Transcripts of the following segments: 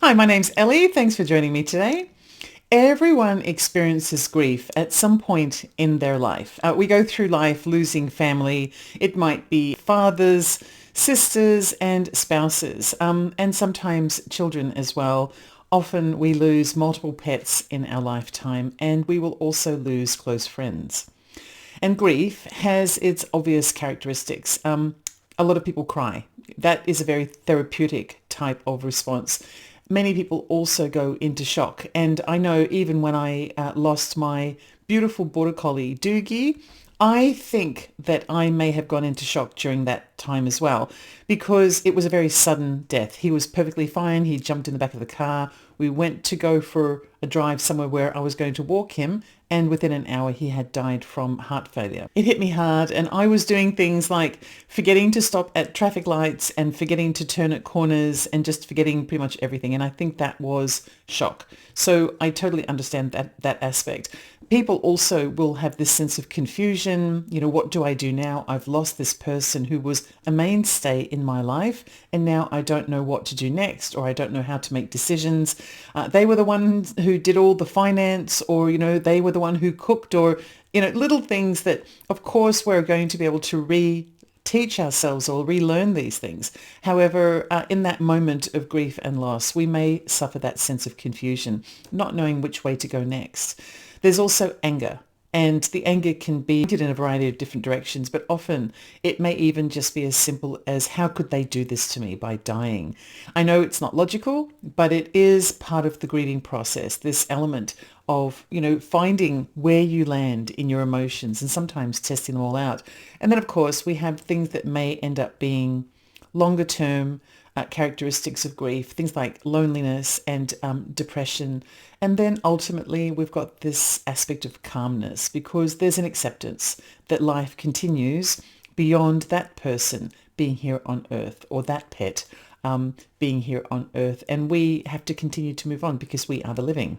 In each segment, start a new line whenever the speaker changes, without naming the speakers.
Hi, my name's Ellie. Thanks for joining me today. Everyone experiences grief at some point in their life. We go through life losing family. It might be fathers, sisters, and spouses, and sometimes children as well. Often we lose multiple pets in our lifetime, and we will also lose close friends. And grief has its obvious characteristics. A lot of people cry. That is a very therapeutic type of response. Many people also go into shock. And I know even when I lost my beautiful border collie, Doogie, I think that I may have gone into shock during that time as well, because it was a very sudden death. He was perfectly fine. He jumped in the back of the car. We went to go for a drive somewhere where I was going to walk him, and within an hour he had died from heart failure. It hit me hard, and I was doing things like forgetting to stop at traffic lights and forgetting to turn at corners and just forgetting pretty much everything. And I think that was shock. So I totally understand that aspect. People also will have this sense of confusion. You know, what do I do now? I've lost this person who was a mainstay in my life, and now I don't know what to do next, or I don't know how to make decisions. They were the ones who did all the finance, or, you know, they were the one who cooked, or, you know, little things that, of course, we're going to be able to teach ourselves or relearn these things. However, in that moment of grief and loss, we may suffer that sense of confusion, not knowing which way to go next. There's also anger, and the anger can be pointed in a variety of different directions, but often it may even just be as simple as, how could they do this to me by dying? I know it's not logical, but it is part of the grieving process, this element of, you know, finding where you land in your emotions and sometimes testing them all out. And then, of course, we have things that may end up being longer term characteristics of grief, things like loneliness and depression. And then ultimately, we've got this aspect of calmness, because there's an acceptance that life continues beyond that person being here on earth, or that pet being here on earth. And we have to continue to move on because we are the living.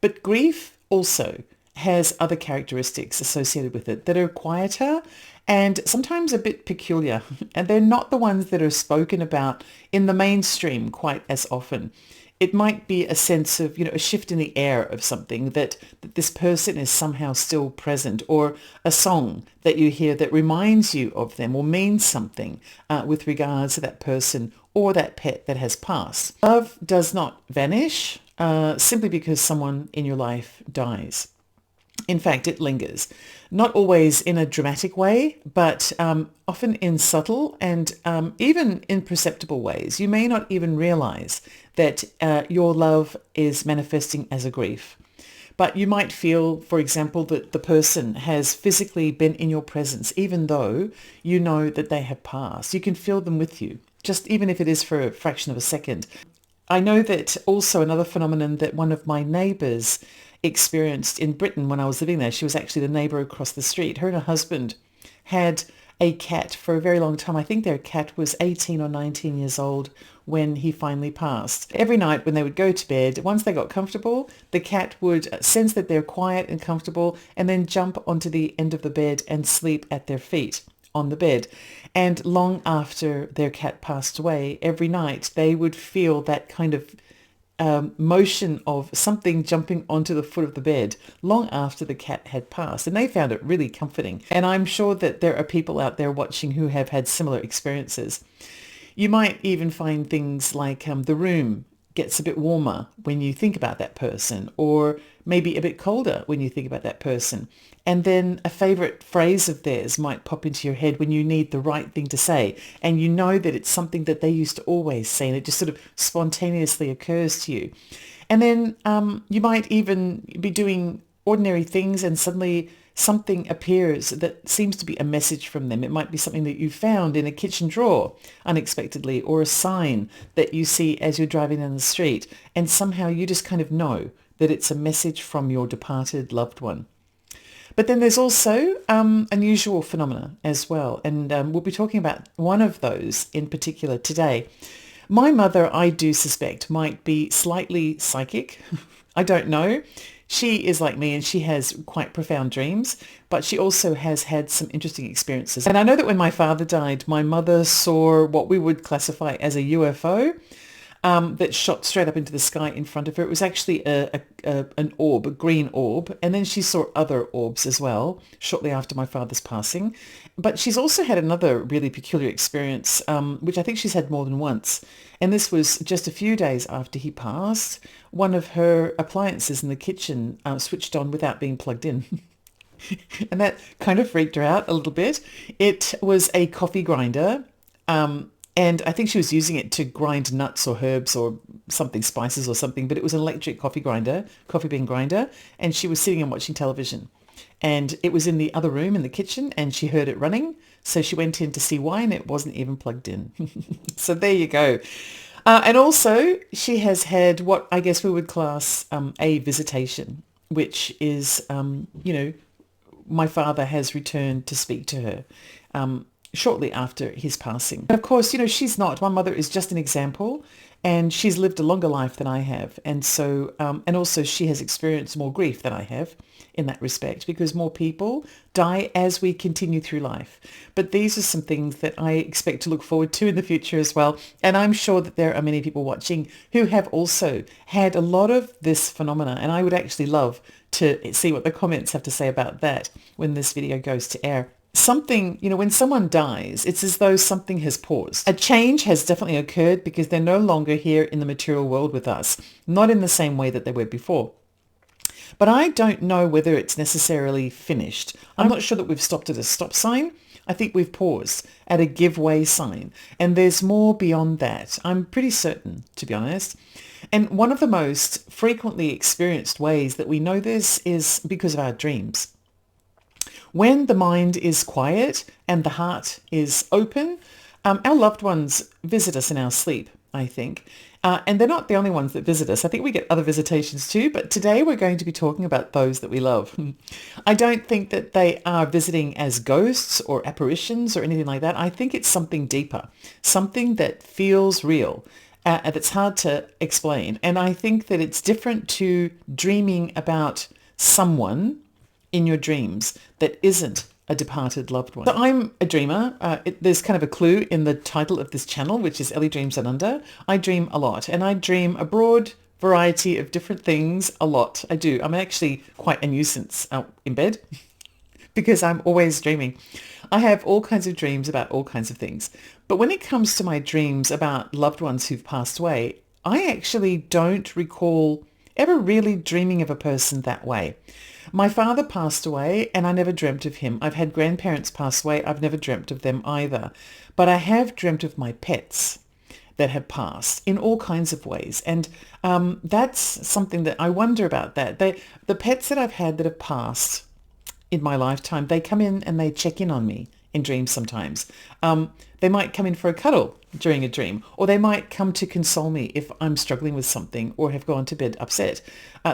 But grief also has other characteristics associated with it that are quieter and sometimes a bit peculiar. And they're not the ones that are spoken about in the mainstream quite as often. It might be a sense of, you know, a shift in the air of something, that this person is somehow still present, or a song that you hear that reminds you of them or means something with regards to that person or that pet that has passed. Love does not vanish simply because someone in your life dies. In fact, it lingers, not always in a dramatic way, but often in subtle and even imperceptible ways. You may not even realize that your love is manifesting as a grief. But you might feel, for example, that the person has physically been in your presence, even though you know that they have passed. You can feel them with you, just even if it is for a fraction of a second. I know that also another phenomenon that one of my neighbours experienced in Britain when I was living there. She was actually the neighbour across the street. Her and her husband had a cat for a very long time. I think their cat was 18 or 19 years old when he finally passed. Every night when they would go to bed, once they got comfortable, the cat would sense that they're quiet and comfortable and then jump onto the end of the bed and sleep at their feet on the bed. And long after their cat passed away, every night they would feel that kind of motion of something jumping onto the foot of the bed long after the cat had passed. And they found it really comforting. And I'm sure that there are people out there watching who have had similar experiences. You might even find things like the room gets a bit warmer when you think about that person, or maybe a bit colder when you think about that person. And then a favorite phrase of theirs might pop into your head when you need the right thing to say. And you know that it's something that they used to always say, and it just sort of spontaneously occurs to you. And then you might even be doing ordinary things and suddenly something appears that seems to be a message from them. It might be something that you found in a kitchen drawer unexpectedly, or a sign that you see as you're driving down the street. And somehow you just kind of know that it's a message from your departed loved one. But then there's also unusual phenomena as well. And we'll be talking about one of those in particular today. My mother, I do suspect, might be slightly psychic. I don't know. She is like me, and she has quite profound dreams, but she also has had some interesting experiences. And I know that when my father died, my mother saw what we would classify as a UFO. that shot straight up into the sky in front of her. It was actually an orb, a green orb. And then she saw other orbs as well shortly after my father's passing. But she's also had another really peculiar experience, which I think she's had more than once. And this was just a few days after he passed. One of her appliances in the kitchen switched on without being plugged in. And that kind of freaked her out a little bit. It was a coffee grinder. And I think she was using it to grind nuts or herbs or something, spices or something, but it was an electric coffee bean grinder, and she was sitting and watching television. And it was in the other room in the kitchen, and she heard it running, so she went in to see why, and it wasn't even plugged in. So there you go. And also, she has had what I guess we would class a visitation, which is, my father has returned to speak to her. Shortly after his passing. Of course, she's not. My mother is just an example, and she's lived a longer life than I have. And so, and also she has experienced more grief than I have in that respect, because more people die as we continue through life. But these are some things that I expect to look forward to in the future as well. And I'm sure that there are many people watching who have also had a lot of this phenomena. And I would actually love to see what the comments have to say about that when this video goes to air. Something, when someone dies, it's as though something has paused. A change has definitely occurred because they're no longer here in the material world with us, not in the same way that they were before. But I don't know whether it's necessarily finished. I'm not sure that we've stopped at a stop sign. I think we've paused at a give way sign. And there's more beyond that. I'm pretty certain, to be honest. And one of the most frequently experienced ways that we know this is because of our dreams. When the mind is quiet and the heart is open, our loved ones visit us in our sleep, I think. And they're not the only ones that visit us. I think we get other visitations too, but today we're going to be talking about those that we love. I don't think that they are visiting as ghosts or apparitions or anything like that. I think it's something deeper, something that feels real. And it's hard to explain. And I think that it's different to dreaming about someone in your dreams that isn't a departed loved one. So I'm a dreamer. There's kind of a clue in the title of this channel, which is Ellie Dreams Down Under. I dream a lot, and I dream a broad variety of different things a lot. I do. I'm actually quite a nuisance out in bed because I'm always dreaming. I have all kinds of dreams about all kinds of things. But when it comes to my dreams about loved ones who've passed away, I actually don't recall ever really dreaming of a person that way. My father passed away and I never dreamt of him. I've had grandparents pass away. I've never dreamt of them either. But I have dreamt of my pets that have passed in all kinds of ways. And that's something that I wonder about that. The pets that I've had that have passed in my lifetime, they come in and they check in on me in dreams sometimes. They might come in for a cuddle during a dream, or they might come to console me if I'm struggling with something or have gone to bed upset.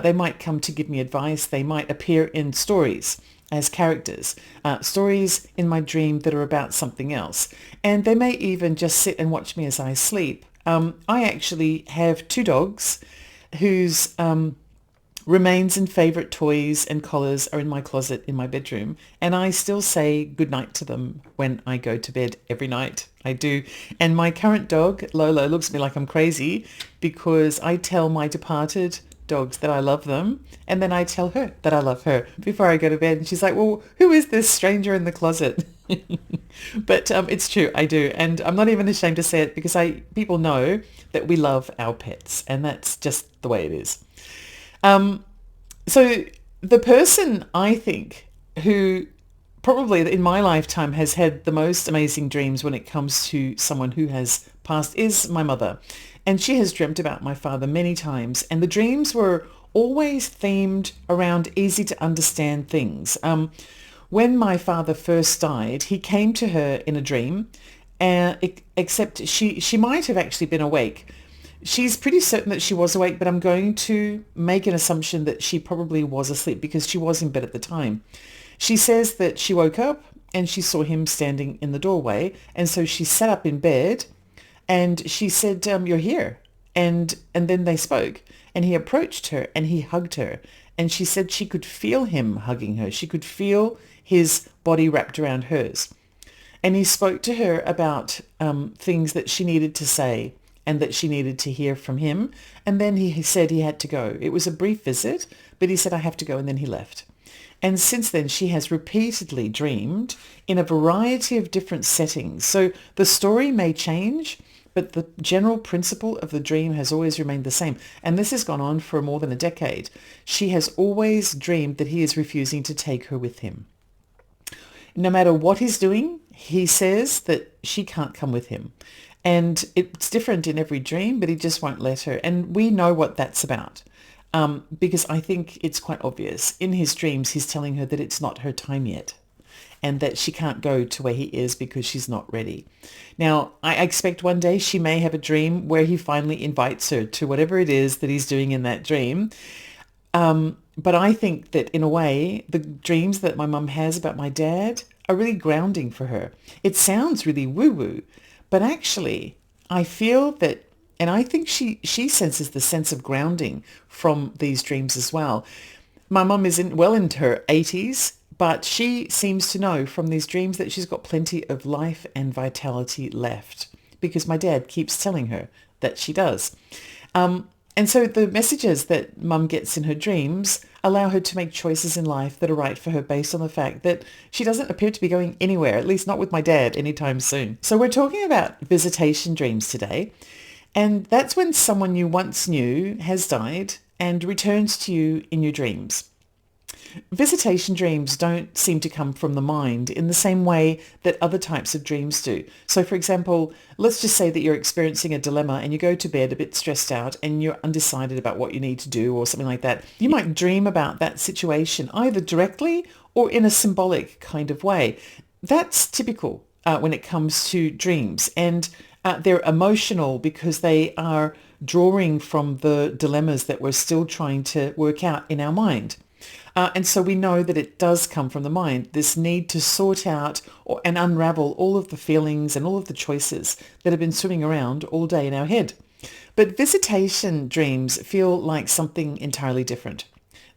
They might come to give me advice. They might appear in stories as characters, stories in my dream that are about something else. And they may even just sit and watch me as I sleep. I actually have 2 dogs whose remains and favorite toys and collars are in my closet in my bedroom, and I still say goodnight to them when I go to bed every night. I do. And my current dog, Lolo, looks at me like I'm crazy because I tell my departed dogs that I love them, and then I tell her that I love her before I go to bed. And she's like, well, who is this stranger in the closet? But it's true, I do. And I'm not even ashamed to say it because people know that we love our pets, and that's just the way it is. So the person I think who probably in my lifetime has had the most amazing dreams when it comes to someone who has passed is my mother. And she has dreamt about my father many times. And the dreams were always themed around easy to understand things. When my father first died, he came to her in a dream, except she might have actually been awake. She's pretty certain that she was awake, but I'm going to make an assumption that she probably was asleep because she was in bed at the time. She says that she woke up and she saw him standing in the doorway. And so she sat up in bed and she said, you're here. And then they spoke and he approached her and he hugged her. And she said she could feel him hugging her. She could feel his body wrapped around hers. And he spoke to her about things that she needed to say. and that she needed to hear from him. And then he said he had to go. It was a brief visit, but he said, I have to go, and then he left. And since then, she has repeatedly dreamed in a variety of different settings. So the story may change, but the general principle of the dream has always remained the same. And this has gone on for more than a decade. She has always dreamed that he is refusing to take her with him. No matter what he's doing, he says that she can't come with him. And it's different in every dream, but he just won't let her. And we know what that's about. Because I think it's quite obvious. In his dreams, he's telling her that it's not her time yet and that she can't go to where he is because she's not ready. Now, I expect one day she may have a dream where he finally invites her to whatever it is that he's doing in that dream. But I think that in a way, the dreams that my mum has about my dad are really grounding for her. It sounds really woo-woo, but actually I feel that, and I think she senses the sense of grounding from these dreams as well. My mum is well into her 80s, but she seems to know from these dreams that she's got plenty of life and vitality left because my dad keeps telling her that she does. And so the messages that mum gets in her dreams allow her to make choices in life that are right for her based on the fact that she doesn't appear to be going anywhere, at least not with my dad anytime soon. So we're talking about visitation dreams today. And that's when someone you once knew has died and returns to you in your dreams. Visitation dreams don't seem to come from the mind in the same way that other types of dreams do. So for example, let's just say that you're experiencing a dilemma and you go to bed a bit stressed out and you're undecided about what you need to do or something like that. You might dream about that situation either directly or in a symbolic kind of way. That's typical when it comes to dreams, and they're emotional because they are drawing from the dilemmas that we're still trying to work out in our mind. And so we know that it does come from the mind, this need to sort out and unravel all of the feelings and all of the choices that have been swimming around all day in our head. But visitation dreams feel like something entirely different.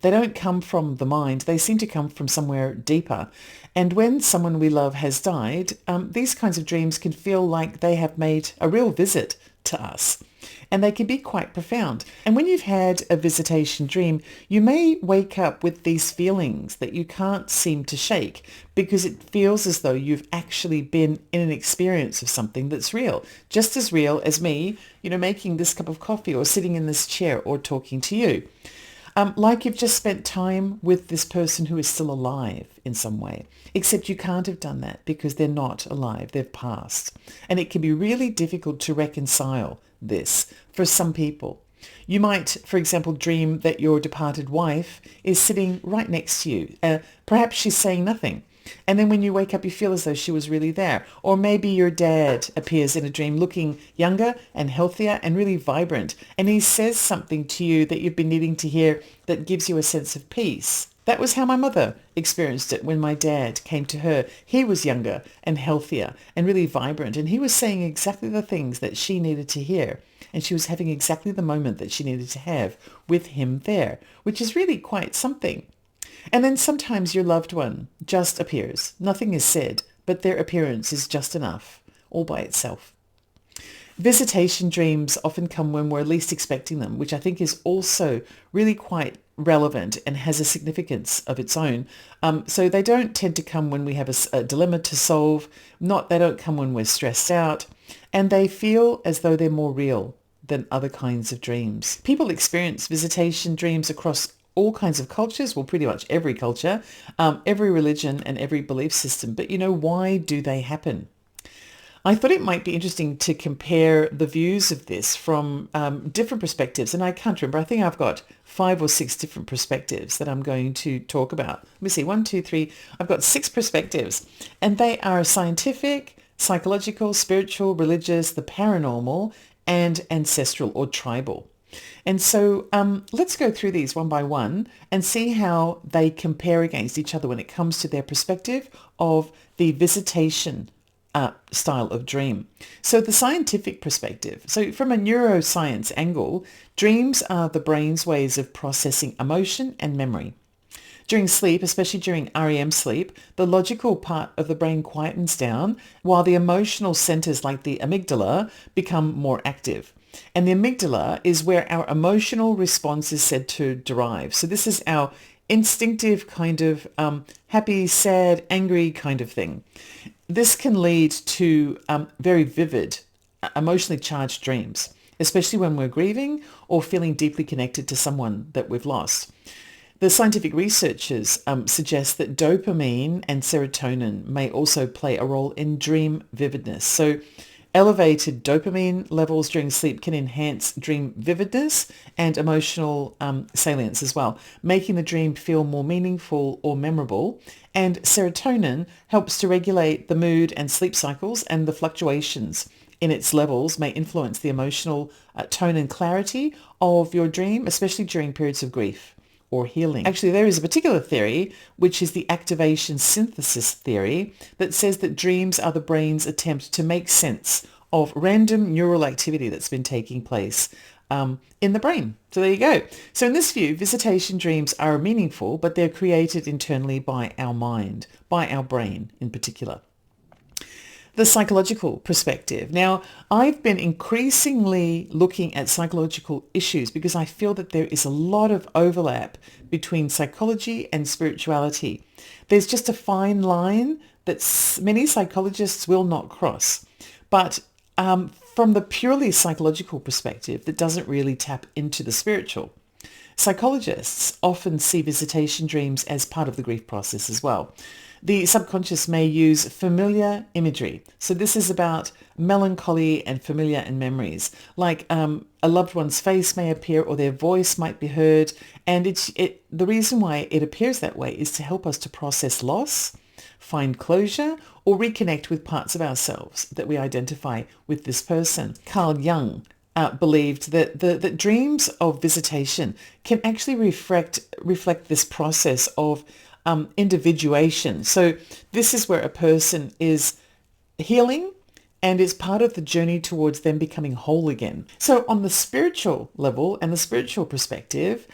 They don't come from the mind. They seem to come from somewhere deeper. And when someone we love has died, these kinds of dreams can feel like they have made a real visit to us. And they can be quite profound. And when you've had a visitation dream, you may wake up with these feelings that you can't seem to shake because it feels as though you've actually been in an experience of something that's real, just as real as me, making this cup of coffee or sitting in this chair or talking to you. Like you've just spent time with this person who is still alive in some way, except you can't have done that because they're not alive, they've passed. And it can be really difficult to reconcile this for some people. You might, for example, dream that your departed wife is sitting right next to you. Perhaps she's saying nothing. And then when you wake up, you feel as though she was really there. Or maybe your dad appears in a dream looking younger and healthier and really vibrant. And he says something to you that you've been needing to hear that gives you a sense of peace. That was how my mother experienced it when my dad came to her. He was younger and healthier and really vibrant. And he was saying exactly the things that she needed to hear. And she was having exactly the moment that she needed to have with him there, which is really quite something. And then sometimes your loved one just appears. Nothing is said, but their appearance is just enough, all by itself. Visitation dreams often come when we're least expecting them, which I think is also really quite relevant and has a significance of its own. So they don't tend to come when we have a dilemma to solve. They don't come when we're stressed out. And they feel as though they're more real than other kinds of dreams. People experience visitation dreams across all kinds of cultures, well, pretty much every culture, every religion and every belief system. But why do they happen? I thought it might be interesting to compare the views of this from different perspectives. And I can't remember. I think I've got 5 or 6 different perspectives that I'm going to talk about. Let me see. 1, 2, 3. I've got 6 perspectives. And they are scientific, psychological, spiritual, religious, the paranormal, and ancestral or tribal. And so let's go through these one by one and see how they compare against each other when it comes to their perspective of the visitation style of dream. So the scientific perspective. So from a neuroscience angle, dreams are the brain's ways of processing emotion and memory. During sleep, especially during REM sleep, the logical part of the brain quietens down while the emotional centers like the amygdala become more active. And the amygdala is where our emotional response is said to derive. So this is our instinctive kind of happy, sad, angry kind of thing. This can lead to very vivid, emotionally charged dreams, especially when we're grieving or feeling deeply connected to someone that we've lost. The scientific researchers suggest that dopamine and serotonin may also play a role in dream vividness. So elevated dopamine levels during sleep can enhance dream vividness and emotional salience as well, making the dream feel more meaningful or memorable. And serotonin helps to regulate the mood and sleep cycles, and the fluctuations in its levels may influence the emotional tone and clarity of your dream, especially during periods of grief or healing. Actually, there is a particular theory, which is the activation synthesis theory, that says that dreams are the brain's attempt to make sense of random neural activity that's been taking place in the brain. So there you go. So in this view, visitation dreams are meaningful, but they're created internally by our mind, by our brain in particular. The psychological perspective. Now, I've been increasingly looking at psychological issues because I feel that there is a lot of overlap between psychology and spirituality. There's just a fine line that many psychologists will not cross. But from the purely psychological perspective, that doesn't really tap into the spiritual. Psychologists often see visitation dreams as part of the grief process as well. The subconscious may use familiar imagery. So this is about melancholy and familiar and memories. Like a loved one's face may appear or their voice might be heard. And the reason why it appears that way is to help us to process loss, find closure, or reconnect with parts of ourselves that we identify with this person. Carl Jung believed that dreams of visitation can actually reflect this process of individuation. So this is where a person is healing and it's part of the journey towards them becoming whole again. So on the spiritual level and the spiritual perspective,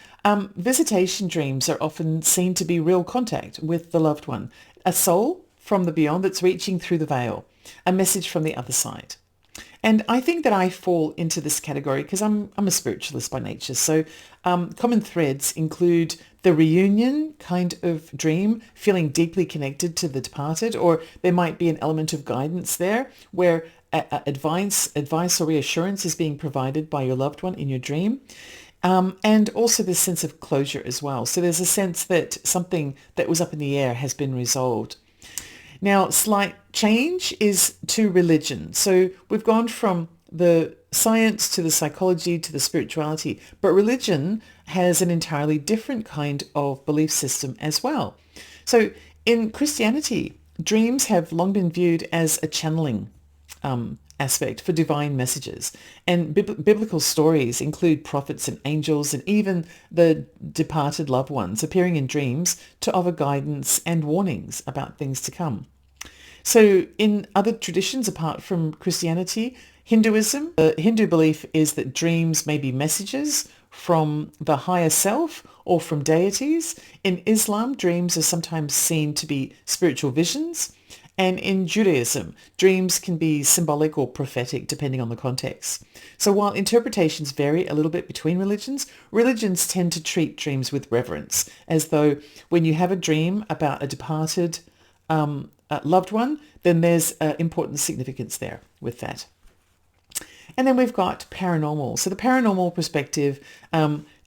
visitation dreams are often seen to be real contact with the loved one, a soul from the beyond that's reaching through the veil, a message from the other side. And I think that I fall into this category because I'm a spiritualist by nature. So common threads include the reunion kind of dream, feeling deeply connected to the departed, or there might be an element of guidance there where advice or reassurance is being provided by your loved one in your dream. And also this sense of closure as well. So there's a sense that something that was up in the air has been resolved. Now, slight change is to religion. So we've gone from the science to the psychology to the spirituality, but religion has an entirely different kind of belief system as well. So in Christianity, dreams have long been viewed as a channeling aspect for divine messages. And biblical stories include prophets and angels and even the departed loved ones appearing in dreams to offer guidance and warnings about things to come. So in other traditions apart from Christianity, Hinduism, the Hindu belief is that dreams may be messages from the higher self or from deities. In Islam, dreams are sometimes seen to be spiritual visions. And in Judaism, dreams can be symbolic or prophetic depending on the context. So while interpretations vary a little bit between religions, religions tend to treat dreams with reverence, as though when you have a dream about a departed loved one, then there's important significance there with that. And then we've got paranormal. So the paranormal perspective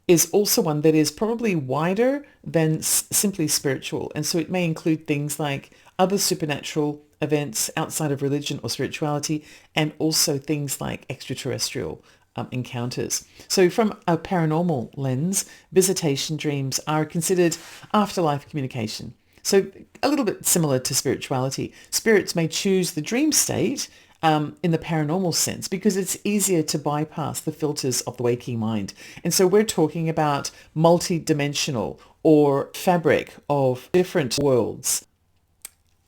is also one that is probably wider than simply spiritual. And so it may include things like other supernatural events outside of religion or spirituality, and also things like extraterrestrial encounters. So from a paranormal lens, visitation dreams are considered afterlife communication. So a little bit similar to spirituality. Spirits may choose the dream state in the paranormal sense because it's easier to bypass the filters of the waking mind. And so we're talking about multi-dimensional or fabric of different worlds.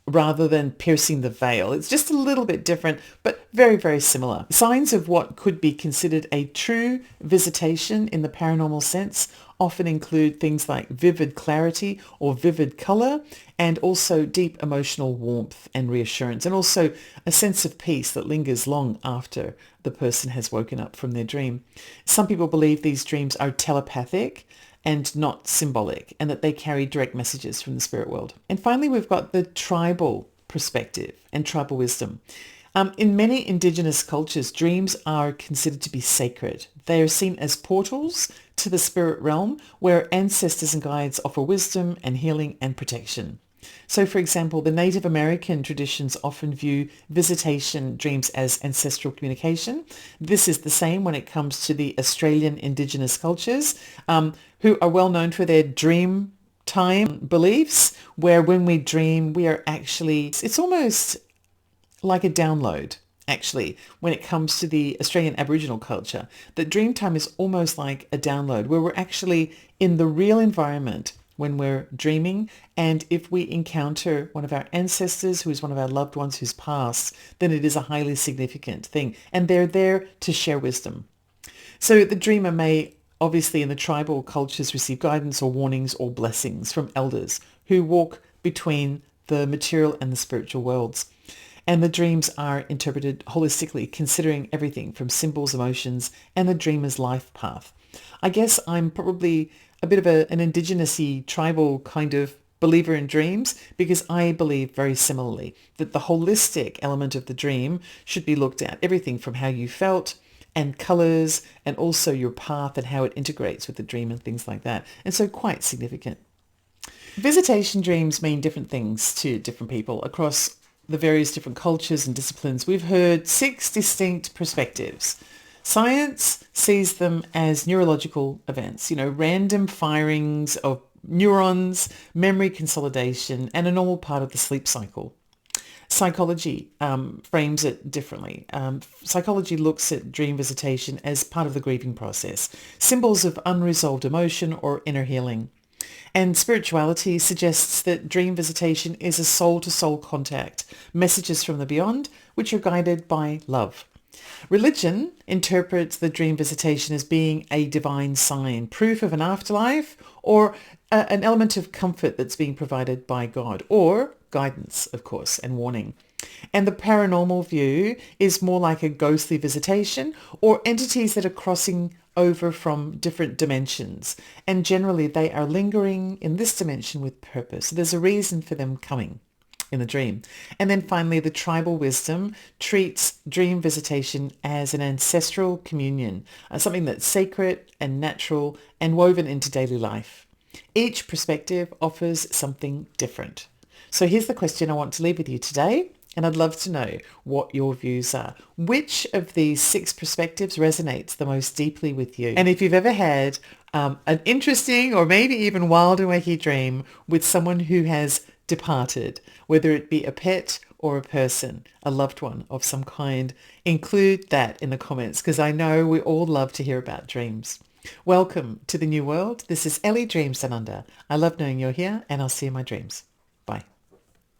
rather than piercing the veil. It's just a little bit different, but very, very similar. Signs of what could be considered a true visitation in the paranormal sense often include things like vivid clarity or vivid color, and also deep emotional warmth and reassurance, and also a sense of peace that lingers long after the person has woken up from their dream. Some people believe these dreams are telepathic and not symbolic, and that they carry direct messages from the spirit world. And finally, we've got the tribal perspective and tribal wisdom. In many indigenous cultures, dreams are considered to be sacred. They are seen as portals to the spirit realm where ancestors and guides offer wisdom and healing and protection. So, for example, the Native American traditions often view visitation dreams as ancestral communication. This is the same when it comes to the Australian Indigenous cultures, who are well known for their dream time beliefs, where when we dream, we are actually, it's almost like a download, actually, when it comes to the Australian Aboriginal culture. That dream time is almost like a download, where we're actually in the real environment when we're dreaming, and if we encounter one of our ancestors who is one of our loved ones who's passed, then it is a highly significant thing, and they're there to share wisdom. So the dreamer may obviously in the tribal cultures receive guidance or warnings or blessings from elders who walk between the material and the spiritual worlds. And the dreams are interpreted holistically, considering everything from symbols, emotions, and the dreamer's life path. I guess I'm probably a bit of an indigenous-y, tribal kind of believer in dreams, because I believe very similarly that the holistic element of the dream should be looked at. Everything from how you felt and colors, and also your path and how it integrates with the dream and things like that. And so quite significant. Visitation dreams mean different things to different people across the various different cultures and disciplines. We've heard 6 distinct perspectives. Science sees them as neurological events, random firings of neurons, memory consolidation, and a normal part of the sleep cycle. Psychology frames it differently. Psychology looks at dream visitation as part of the grieving process, symbols of unresolved emotion or inner healing. And spirituality suggests that dream visitation is a soul-to-soul contact, messages from the beyond, which are guided by love. Religion interprets the dream visitation as being a divine sign, proof of an afterlife, or an element of comfort that's being provided by God, or guidance, of course, and warning. And the paranormal view is more like a ghostly visitation, or entities that are crossing over from different dimensions. And generally they are lingering in this dimension with purpose. So there's a reason for them coming in the dream. And then finally, the tribal wisdom treats dream visitation as an ancestral communion, something that's sacred and natural and woven into daily life. Each perspective offers something different. So here's the question I want to leave with you today, and I'd love to know what your views are. Which of these 6 perspectives resonates the most deeply with you? And if you've ever had an interesting or maybe even wild and wacky dream with someone who has departed, whether it be a pet or a person, a loved one of some kind, include that in the comments, because I know we all love to hear about dreams. Welcome to the new world. This is Ellie Dreams Down Under. I love knowing you're here, and I'll see you in my dreams. Bye.